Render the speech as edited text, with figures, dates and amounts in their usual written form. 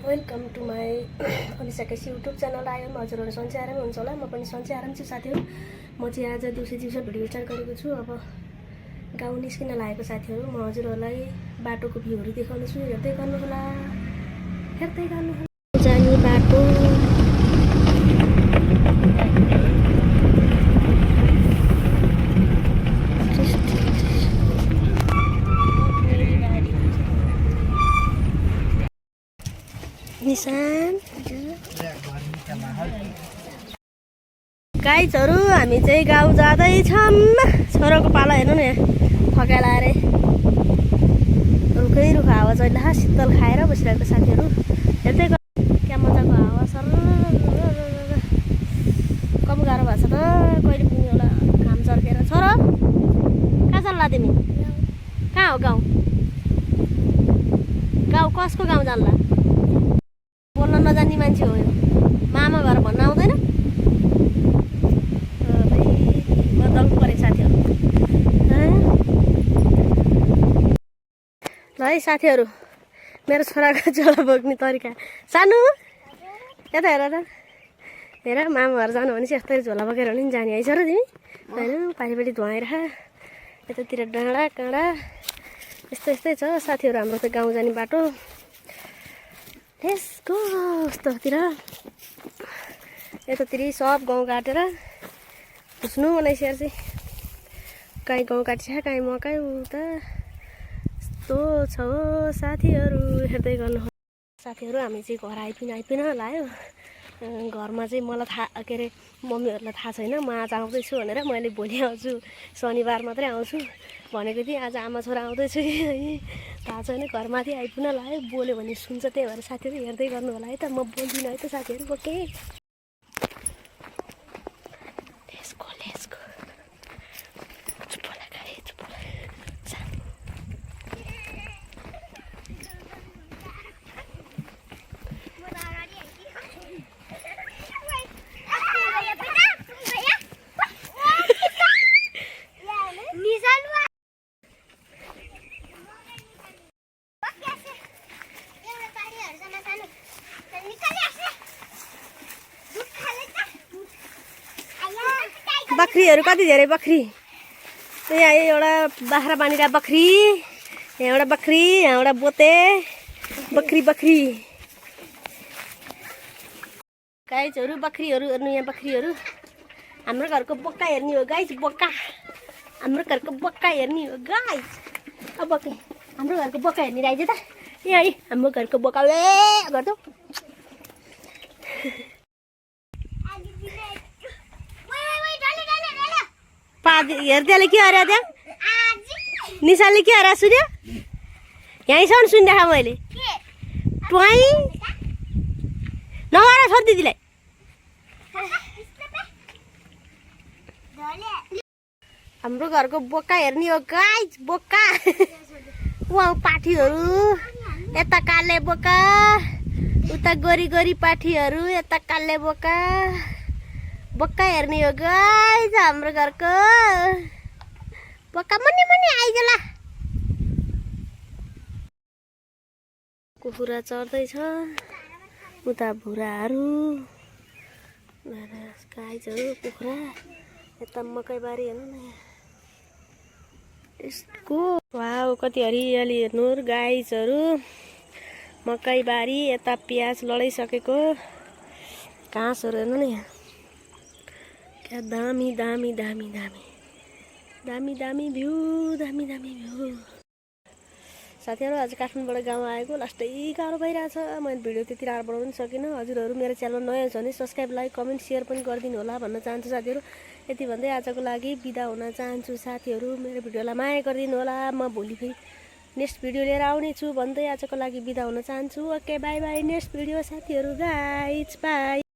Welcome to my Anisa KC YouTube channel. आयो हजुरहरू सन्चै आरामै हुन्छ होला। म पनि सन्चै आराम छु साथीहरू। म चाहिँ आज दिउँसो भिडियो स्टार्ट गरेको छु। अब गाउँ निस्किन लागेको साथीहरू, म हजुरहरूलाई बाटोको भ्यूहरू देखाउने छु। हेर्दै गर्नु होला, हेर्दै गर्नु होला। जाने बाटो निशान गाइजहरू, हामी चाहिँ गाउँ जाँदैछौँ। छोराको पाला हेर्नु न, थकाइ लाएर रुखै रुख हावा चलिरहेको शीतल खाएर बसिरहेको साथीहरू। हेर्दै क्या मजाको हावा सर। कम गाह्रो भएको छ त, कहिले पुग्ने होला घाम चर्केर। छोरा कहाँ चल्ला तिमी? कहाँ हो गाउँ? गाउँ कसको गाउँ जान्ला? बोल्न नजान्ने मान्छे हो यो। मामा घर भन्न आउँदैन? बदल्नु पऱ्यो साथीहरू। ल है साथीहरू, मेरो छोराको झोला बोक्ने तरिका सानो यता हेर त। हेर, मामा घर जानु भने चाहिँ यस्तै झोला बोकेर पनि जाने है र तिमी? होइन, पारिपट्टि धुवाएर यतातिर डाँडा काँडा यस्तै यस्तै छ साथीहरू हाम्रो त गाउँ जाने बाटो। यसको यस्तोतिर यतातिर सब गाउँ काटेर घुस्नु बनाइसकेर चाहिँ काहीँ गाउँ काटिसक्यो, काहीँ मकै उता यस्तो छ हो साथीहरू। हेर्दै गर्नु साथीहरू। हामी चाहिँ घर आइपिन लाग्यो। घरमा चाहिँ मलाई थाहा के अरे मम्मीहरूलाई थाहा छैन म आज आउँदैछु भनेर। मैले भोलि आउँछु, शनिबार मात्रै आउँछु भनेको थिएँ। आज आमा छोरा आउँदैछु कि थाहा छैन। घरमाथि आइपुग्न लाग्यो। बोल्यो भने सुन्छ, त्यही भएर साथीहरू हेर्दै गर्नु होला है त। म बोल्दिनँ है त साथीहरू, बोके। बकरीहरू कति धेरै बकरी। यहाँ एउटा बाख्रा बाँधिरहेको बकरी, यहाँ एउटा बकरी, यहाँ एउटा बोते बकरी बकरी। गाइजहरू बकरीहरू हेर्नु, यहाँ बकरीहरू। हाम्रो घरको बोक्का हेर्ने हो गाइज, बोक्का। हाम्रो घरको बोक्का हेर्ने हो गाइज। अब बोके हाम्रो घरको बोक्का हेर्ने रहेछ त। यहाँ है हाम्रो घरको बोक्का गर्छौ। हेर्दैले के अरे त्यहाँ निशाले के अरे सुन्यो? यहीँसम्म सुनिरहेको मैले। ट्वाई नगर छोड दिदीलाई। हाम्रो घरको बोक्का हेर्ने हो गाइज, बोक्का। उहाँ पाठीहरू यता काले बोक्का, उता गोरी गोरी पाठीहरू यता काले बोक्का। बोक्का हेर्ने हो गाइज हाम्रो घरको बोक्का। Money money आइगला। कुखुरा चढ्दैछ उता भुराहरू। गाइजहरू कुखुरा यता मकैबारी हेर्नु न। यसको वाउ कति हरियाली हेर्नु गाइजहरू। मकैबारी यता प्याज लडाइसकेको घाँसहरू हेर्नु नि। क्या दामी दामी दामी दामी दामी दामी भ्यू, दामी दामी भ्यू साथीहरू। आज काठमाडौँबाट गाउँ आएको लास्टै गाह्रो भइरहेछ। मैले भिडियो त्यति राम्रो बनाउनु पनि सकिनँ। हजुरहरू मेरो च्यानल नयाँ छ भने सब्सक्राइब, लाइक, कमेन्ट, सेयर पनि गरिदिनु होला भन्न चाहन्छु साथीहरू। यति भन्दै आजको लागि बिदा हुन चाहन्छु साथीहरू। मेरो भिडियोलाई माया गरिदिनु होला। म भोलि फेरि नेक्स्ट भिडियो लिएर आउने छु भन्दै आजको लागि बिदा हुन चाहन्छु। Okay, by by. Next video साथीहरू गाइज, बाई।